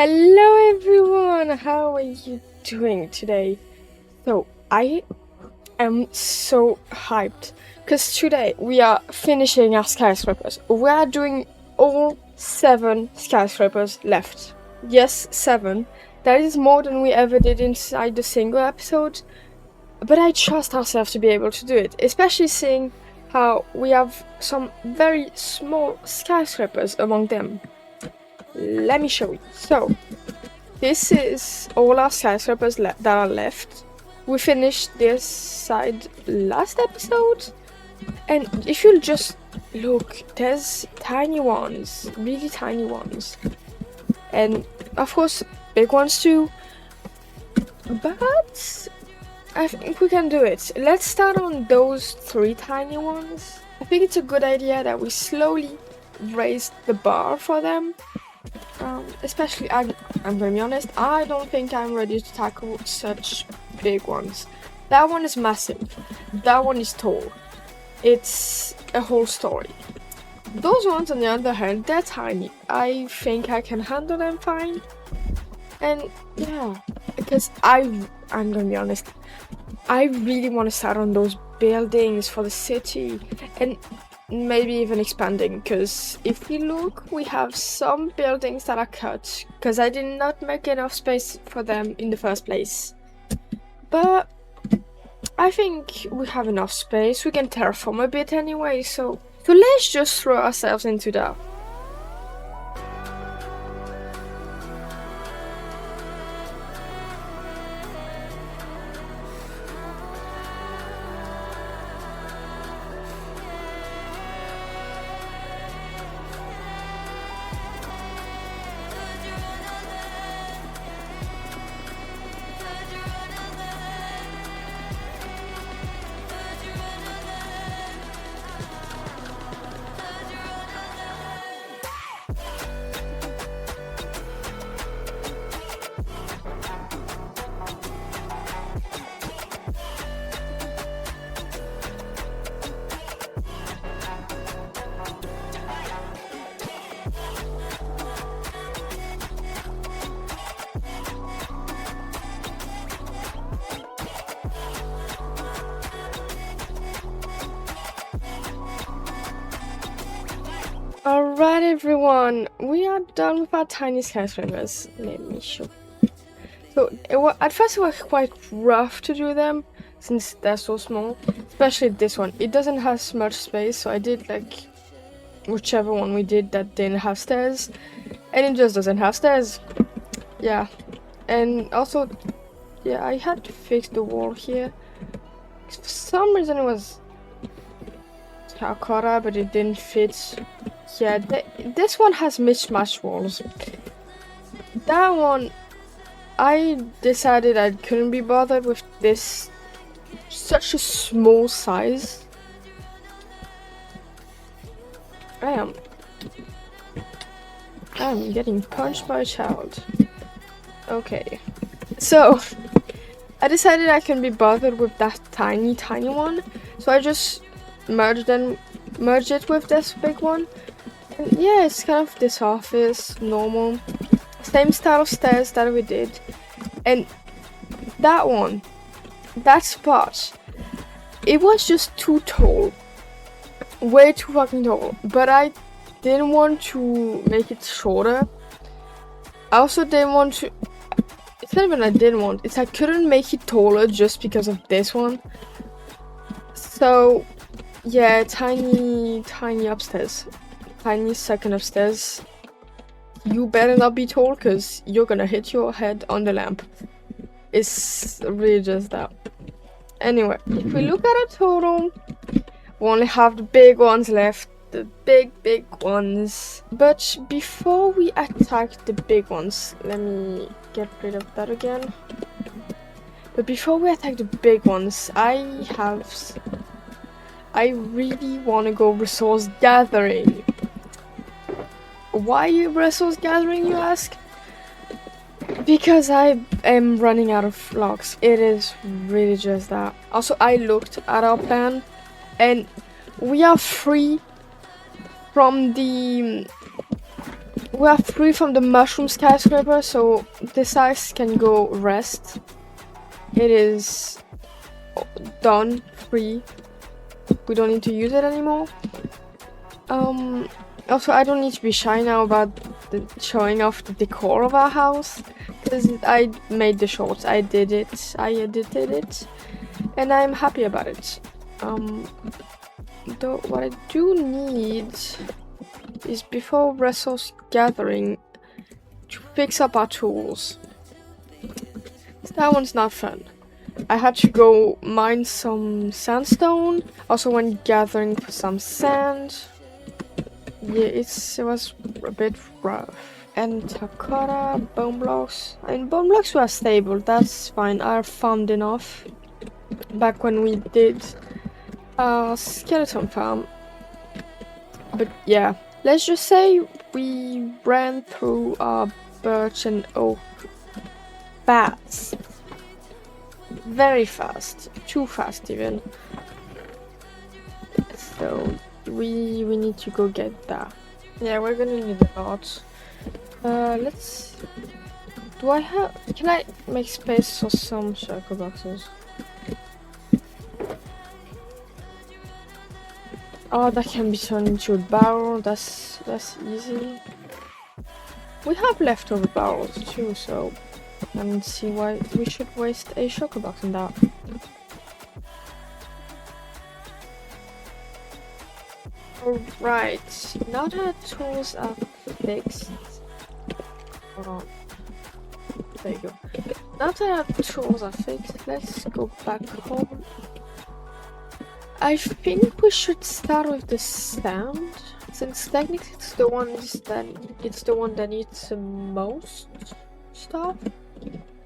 Hello everyone, how are you doing today? So I am so hyped because today we are finishing our skyscrapers. We are doing all 7 skyscrapers left. Yes, 7. That is more than we ever did inside the single episode, but I trust ourselves to be able to do it, especially seeing how we have some very small skyscrapers among them. Let me show you. So, this is all our skyscrapers that are left. We finished this side last episode, and if you just look, there's tiny ones, really tiny ones, and of course big ones too, but I think we can do it. Let's start on those 3 tiny ones. I think it's a good idea that we slowly raise the bar for them. Especially, I'm gonna be honest, I don't think I'm ready to tackle such big ones. That one is massive. That one is tall. It's a whole story. Those ones, on the other hand, they're tiny. I think I can handle them fine. And yeah, because I'm gonna be honest, I really want to start on those buildings for the city. And maybe even expanding, because if we look, we have some buildings that are cut because I did not make enough space for them in the first place. But I think we have enough space. We can terraform a bit anyway, so let's just throw ourselves into that. Alright everyone, we are done with our tiny skyscrapers. Let me show. So at first it was quite rough to do them since they're so small, especially this one. It doesn't have much space, so I did like whichever one we did that didn't have stairs, and it just doesn't have stairs. Yeah, and also, yeah, I had to fix the wall here. For some reason it was terracotta, but it didn't fit. Yeah, this one has mismatched walls. That one, I decided I couldn't be bothered with this such a small size. I am getting punched by a child. Okay, so I decided I couldn't be bothered with that tiny one, so I just merged it with this big one. And yeah, it's kind of this office, normal, same style of stairs that we did. And that one, that spot, it was just too tall, way too fucking tall. But I didn't want to make it shorter. I also didn't want to, it's not even I didn't want, it's I couldn't make it taller just because of this one. So yeah, tiny upstairs. Tiny second upstairs. You better not be tall, because you're gonna hit your head on the lamp. It's really just that. Anyway, if we look at a total, we only have the big ones left. The big ones. But before we attack the big ones, let me get rid of that again. But before we attack the big ones, I really want to go resource gathering. Why resource gathering, you ask? Because I am running out of logs. It is really just that. Also, I looked at our plan, and we are free from the We are free from the mushroom skyscraper, so this ice can go rest. It is done, free. We don't need to use it anymore. Also, I don't need to be shy now about showing off the decor of our house, because I made the shorts, I did it, I edited it, and I'm happy about it. Though what I do need is, before resource gathering, to fix up our tools. That one's not fun. I had to go mine some sandstone, also went gathering for some sand. Yeah, it was a bit rough. And terracotta, bone blocks. I mean, bone blocks were stable, that's fine. I farmed enough back when we did skeleton farm. But yeah, let's just say we ran through our birch and oak fast. Very fast. Too fast even. So we need to go get that. Yeah, we're gonna need a lot. Let's... Can I make space for some circle boxes? Oh, that can be turned into a barrel. That's easy. We have leftover barrels too, so I don't see why we should waste a shulker box on that. Alright, now that our tools are fixed. Hold on. There you go. Now that our tools are fixed, let's go back home. I think we should start with the sand, since technically it's the one that needs the most stuff.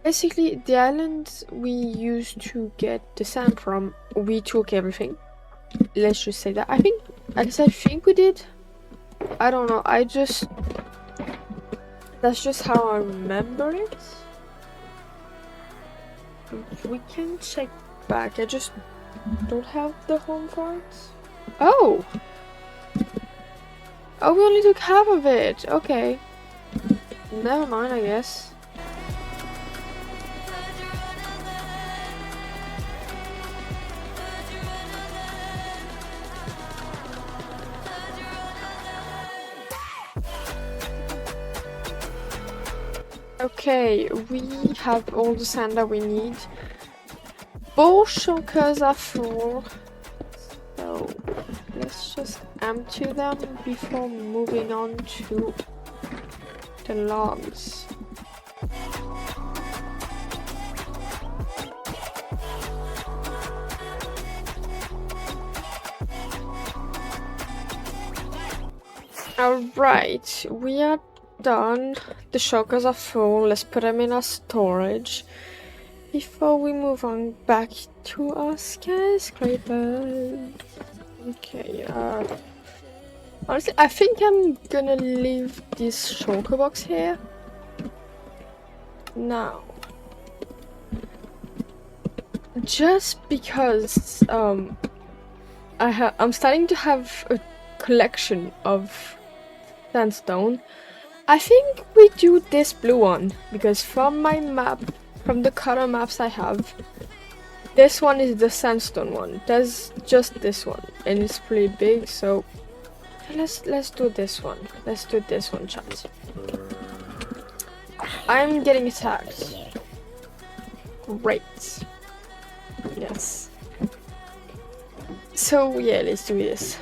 Basically, the island we used to get the sand from, we took everything. Let's just say that. I think we did. I don't know. That's just how I remember it. We can check back. I just don't have the home parts. Oh! Oh, we only took half of it. Okay. Never mind, I guess. Okay, we have all the sand that we need. Both shulkers are full, so let's just empty them before moving on to the logs. Alright, we are done. The shulkers are full. Let's put them in our storage before we move on back to our skyscraper. Okay, honestly, I think I'm gonna leave this shulker box here. Now, just because I'm starting to have a collection of sandstone, I think we do this blue one, because from my map, from the color maps I have, this one is the sandstone one. There's just this one, and it's pretty big, so let's do this one. Let's do this one, chat. I'm getting attacked. Great. Yes. So yeah, let's do this.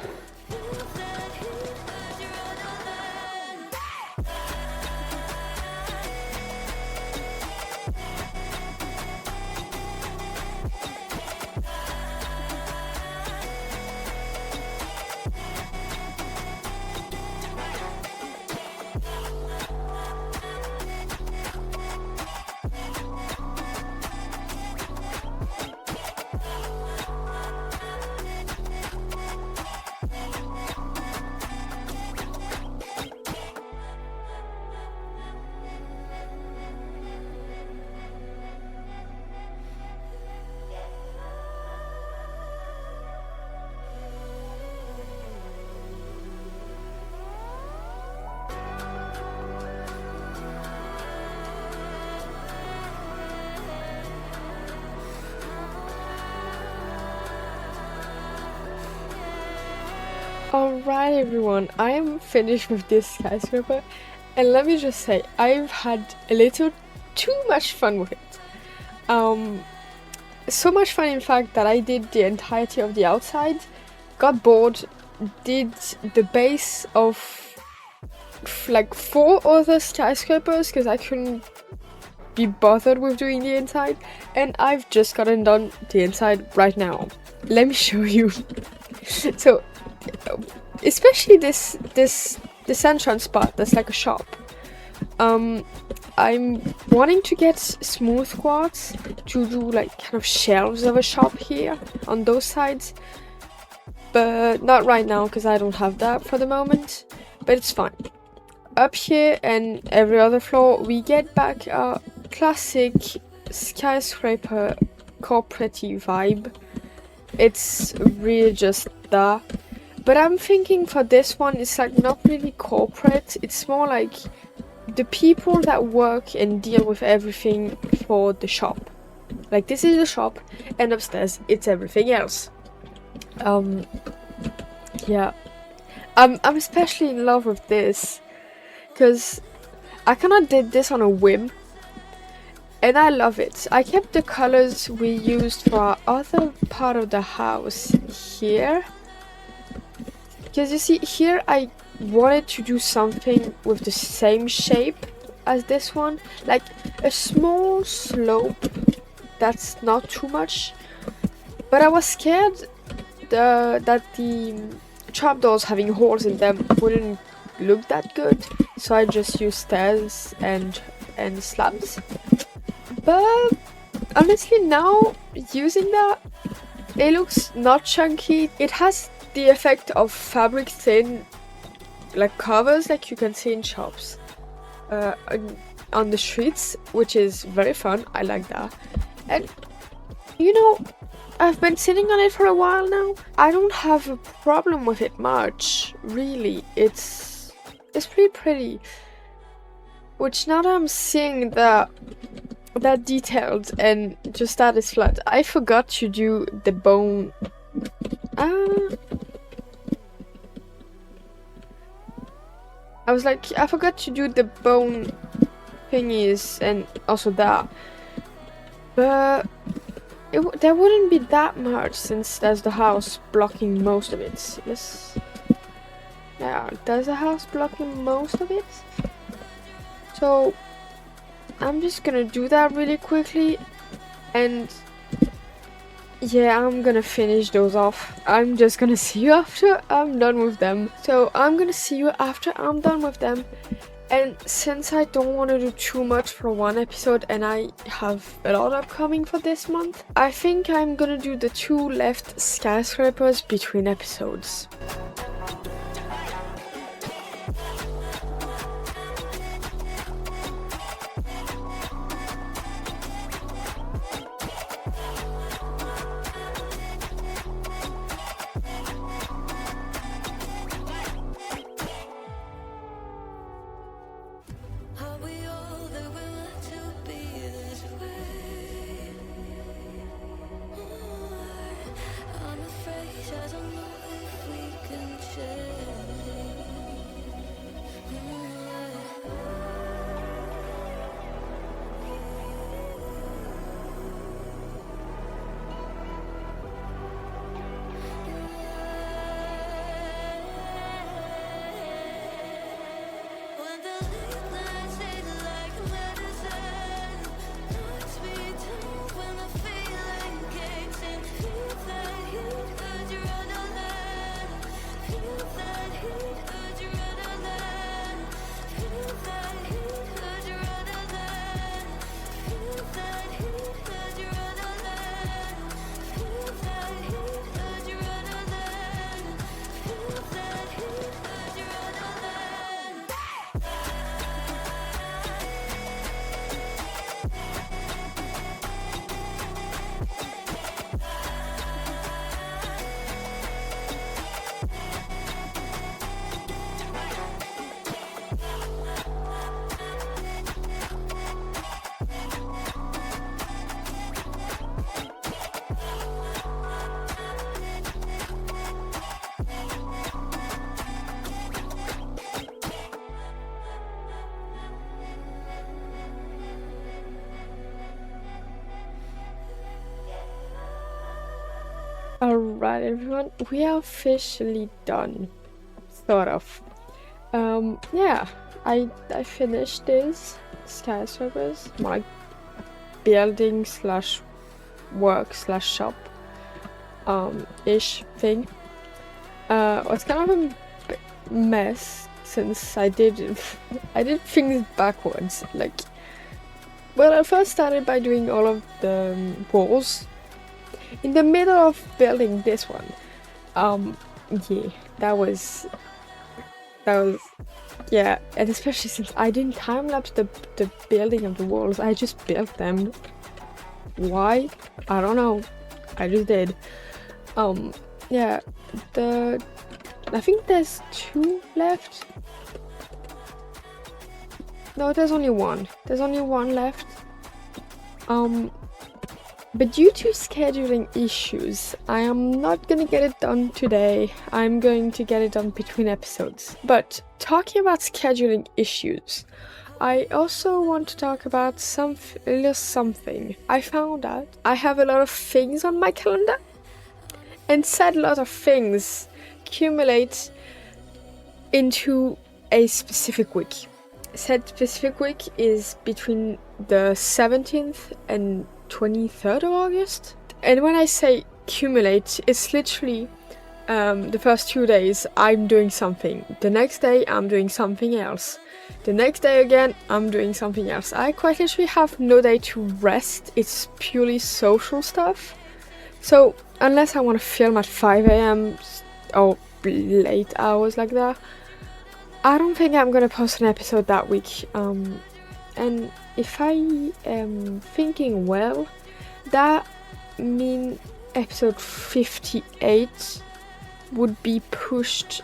Alright everyone, I am finished with this skyscraper, and let me just say, I've had a little too much fun with it. So much fun in fact that I did the entirety of the outside, got bored, did the base of like 4 other skyscrapers because I couldn't be bothered with doing the inside, and I've just gotten done the inside right now. Let me show you. So especially this entrance spot that's like a shop. I'm wanting to get smooth quartz to do like kind of shelves of a shop here on those sides, but not right now because I don't have that for the moment, but it's fine. Up here and every other floor we get back a classic skyscraper corporate vibe. It's really just that. But I'm thinking for this one, it's like not really corporate. It's more like the people that work and deal with everything for the shop. Like this is the shop, and upstairs it's everything else. Yeah, I'm especially in love with this because I kind of did this on a whim, and I love it. I kept the colors we used for our other part of the house here. Because you see, here I wanted to do something with the same shape as this one. Like a small slope that's not too much. But I was scared that the trapdoors having holes in them wouldn't look that good. So I just used stairs and slabs. But honestly now, using that, it looks not chunky. It has the effect of fabric thin like covers like you can see in shops on the streets, which is very fun. I like that. And you know, I've been sitting on it for a while now. I don't have a problem with it much, really. It's pretty, which now that I'm seeing that detailed and just that is flat, I forgot to do the bone. I was like, I forgot to do the bone thingies and also that. But there wouldn't be that much since there's the house blocking most of it. Yes. Yeah, there's a house blocking most of it. So I'm just gonna do that really quickly, and yeah, I'm gonna finish those off. I'm just gonna see you after I'm done with them. So I'm gonna see you after I'm done with them. And since I don't want to do too much for one episode and I have a lot upcoming for this month, I think I'm gonna do the 2 left skyscrapers between episodes. Alright, everyone, we are officially done. Sort of. Yeah, I finished this skyscrapers, my building slash work slash shop ish thing. It's kind of a mess since I did things backwards. Like, well, I first started by doing all of the walls in the middle of building this one. Yeah, that was yeah, and especially since I didn't time lapse the building of the walls, I just built them. Why? I don't know. I just did. Yeah, I think there's 2 left. No, there's only one. There's only one left. But due to scheduling issues, I am not gonna get it done today. I'm going to get it done between episodes. But talking about scheduling issues, I also want to talk about a little something. I found out I have a lot of things on my calendar, and said a lot of things accumulate into a specific week. Said specific week is between the 17th and 23rd of August. And when I say accumulate, it's literally the first 2 days I'm doing something. The next day I'm doing something else. The next day again I'm doing something else. I quite literally have no day to rest. It's purely social stuff. So unless I want to film at 5 a.m. or late hours like that, I don't think I'm gonna post an episode that week. And if I am thinking well, that means episode 58 would be pushed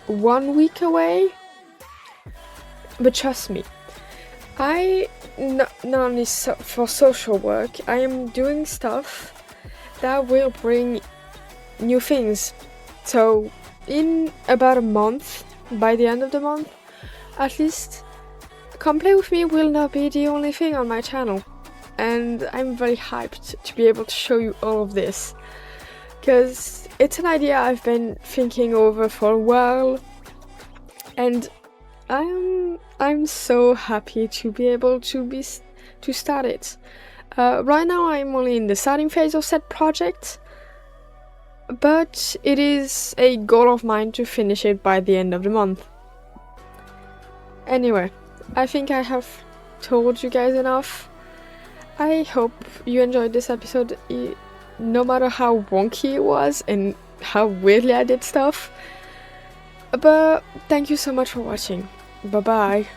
1 week away. But trust me, not only for social work, I am doing stuff that will bring new things. So in about a month, by the end of the month, at least, Come Play With Me will not be the only thing on my channel. And I'm very hyped to be able to show you all of this, because it's an idea I've been thinking over for a while, and I'm so happy to be able to start it. Right now I'm only in the starting phase of said project, but it is a goal of mine to finish it by the end of the month. Anyway, I think I have told you guys enough. I hope you enjoyed this episode, no matter how wonky it was and how weirdly I did stuff. But thank you so much for watching. Bye bye.